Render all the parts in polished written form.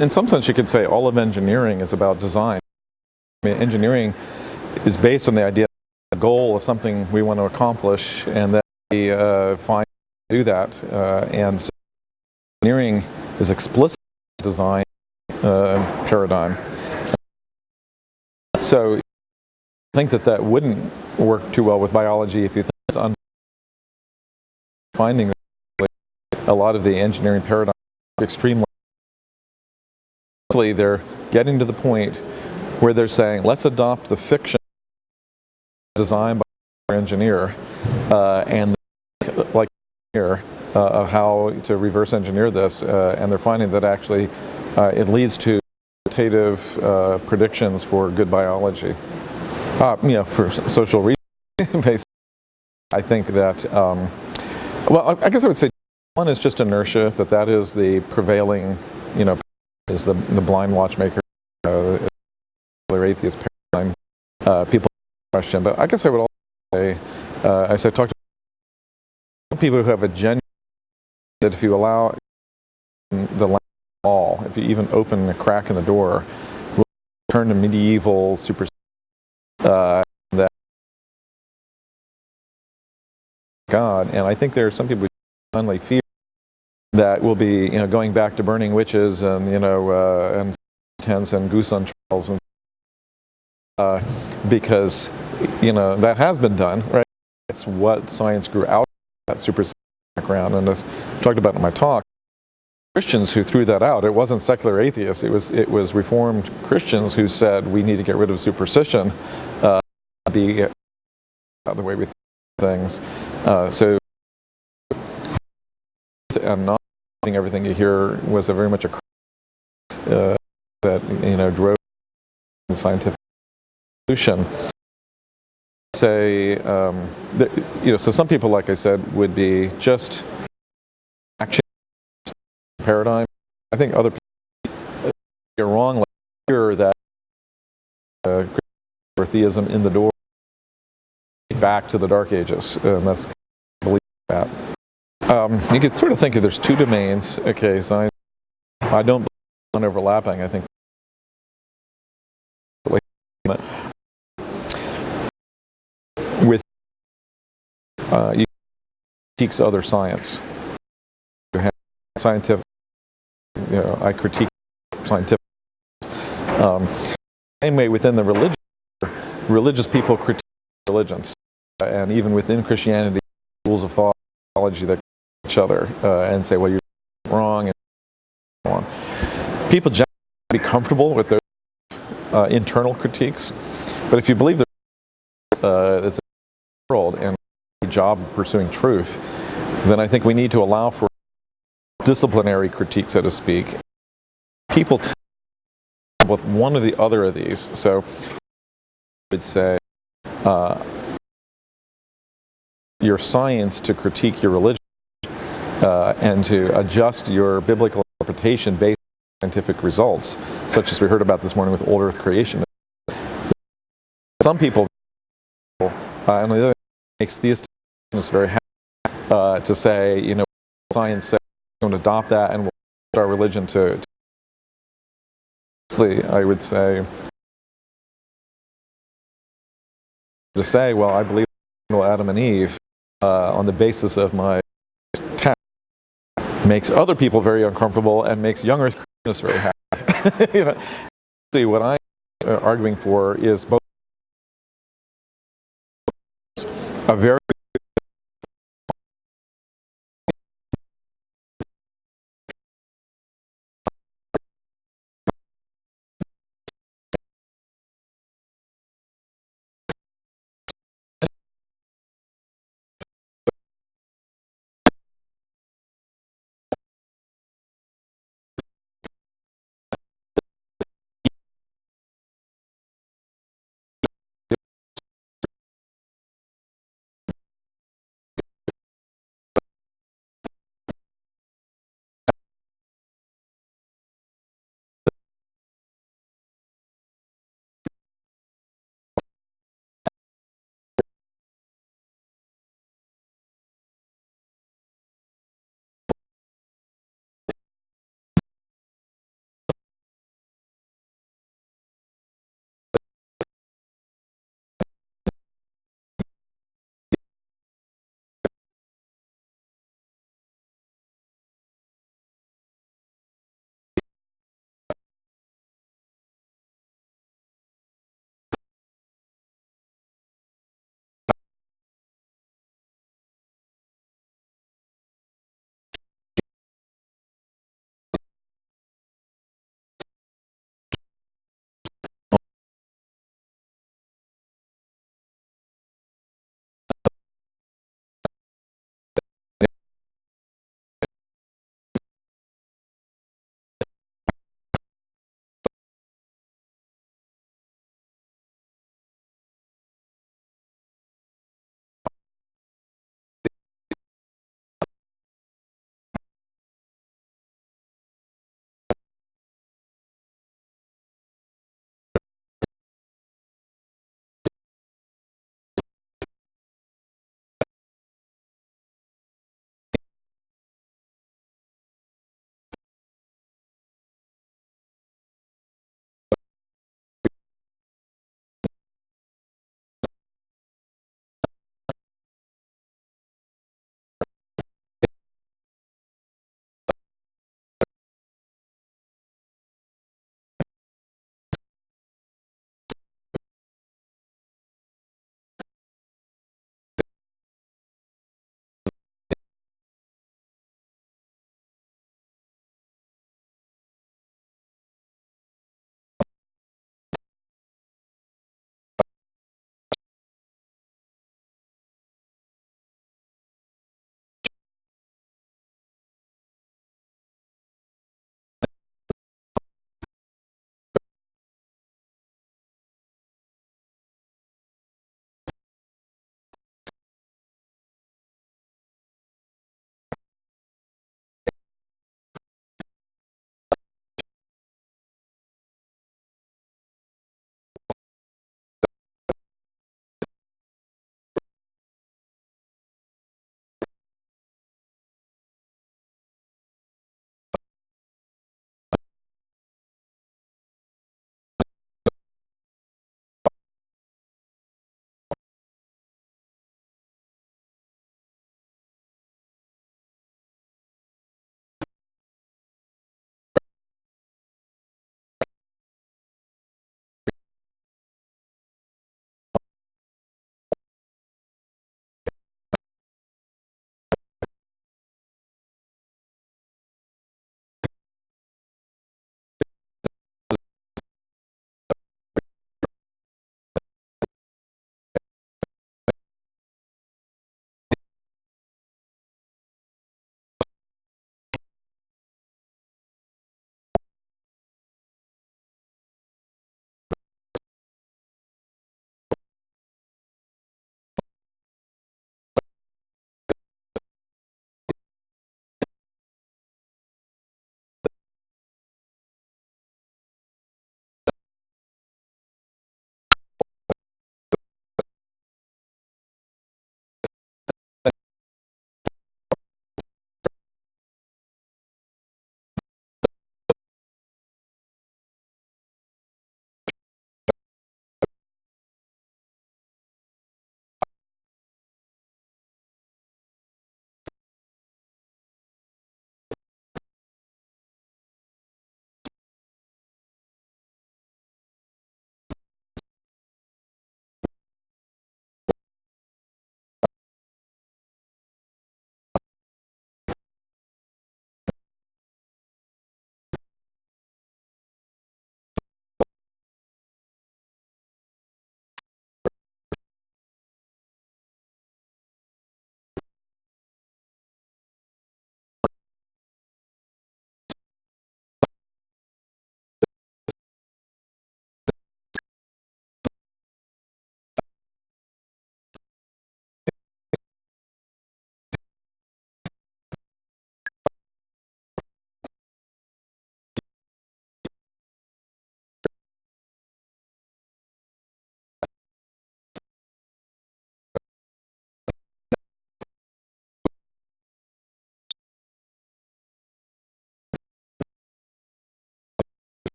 In some sense, you could say all of engineering is about design. I mean, engineering is based on the idea of the goal of something we want to accomplish, and that we find to do that. And so engineering is explicit design paradigm. So I think that wouldn't work too well with biology if you think it's finding that a lot of the engineering paradigms are extremely. They're getting to the point where they're saying, let's adopt the fiction designed by an engineer and like here of how to reverse engineer this, and they're finding that actually it leads to quantitative predictions for good biology. For social reasons, I think that, well, I guess I would say one is just inertia, that is the prevailing, is the blind watchmaker, atheist paradigm, people question. But I guess I would also say, as I talked to people who have a genuine, that if you allow the wall, if you even open a crack in the door, will turn to medieval superstition. That God, and I think there are some people who finally fear that will be, going back to burning witches and and tents and goose on trails, and because that has been done, right? It's what science grew out of, that superstition background, and as I talked about in my talk, Christians who threw that out. It wasn't secular atheists. It was Reformed Christians who said we need to get rid of superstition, be the way we think things. So and not everything you hear was very much a that drove the scientific solution. Say so some people, like I said, would be just action paradigm. I think other people are wrong, like fear that or theism in the door back to the Dark Ages, and that's believe that. You could sort of think of there's two domains. Okay, science. I don't believe in overlapping. I think with you critiques other science. You have scientific. I critique scientific. Same way within the religious people critique religions, and even within Christianity, schools of thought, theology that each other and say, well, you're wrong, and so on. People generally be comfortable with those internal critiques, but if you believe that it's a world and a job of pursuing truth, then I think we need to allow for disciplinary critique, so to speak. People tend with one or the other of these. So I would say your science to critique your religion and to adjust your biblical interpretation based on scientific results, such as we heard about this morning with old earth creation. Some people, and the other makes theisticians very happy to say, science says we're going to adopt that and we'll our religion to I would say well, I believe in Adam and Eve on the basis of my text makes other people very uncomfortable and makes young earth Christians very happy. What I'm arguing for is both a very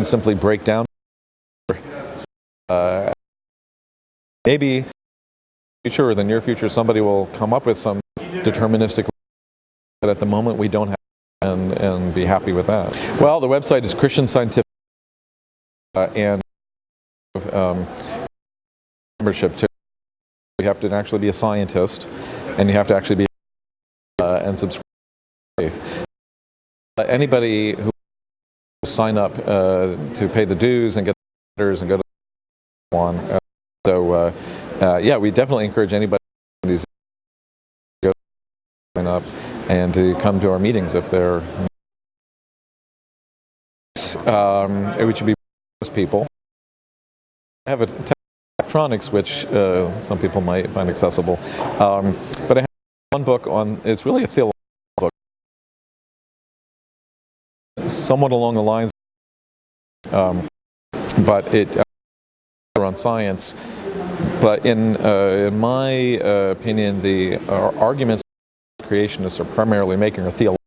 can simply break down. Maybe in the future or the near future, somebody will come up with some deterministic, but at the moment we don't have, and be happy with that. Well, the website is Christian Scientific, and membership too. You have to actually be a scientist, and you have to actually be and subscribe to faith. Anybody who sign up to pay the dues and get the letters and go to one. Yeah, we definitely encourage anybody these to sign up and to come to our meetings if they're. Which would be most people. I have a electronics, which some people might find accessible, but I have one book on. It's really a theological book, somewhat along the lines, but it on science. But in my opinion, the arguments creationists are primarily making are theological.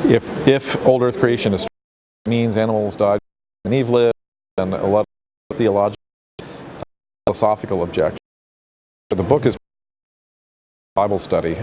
If old Earth creation means animals died and Eve lived, and a lot of theological, philosophical objections. The book is Bible study.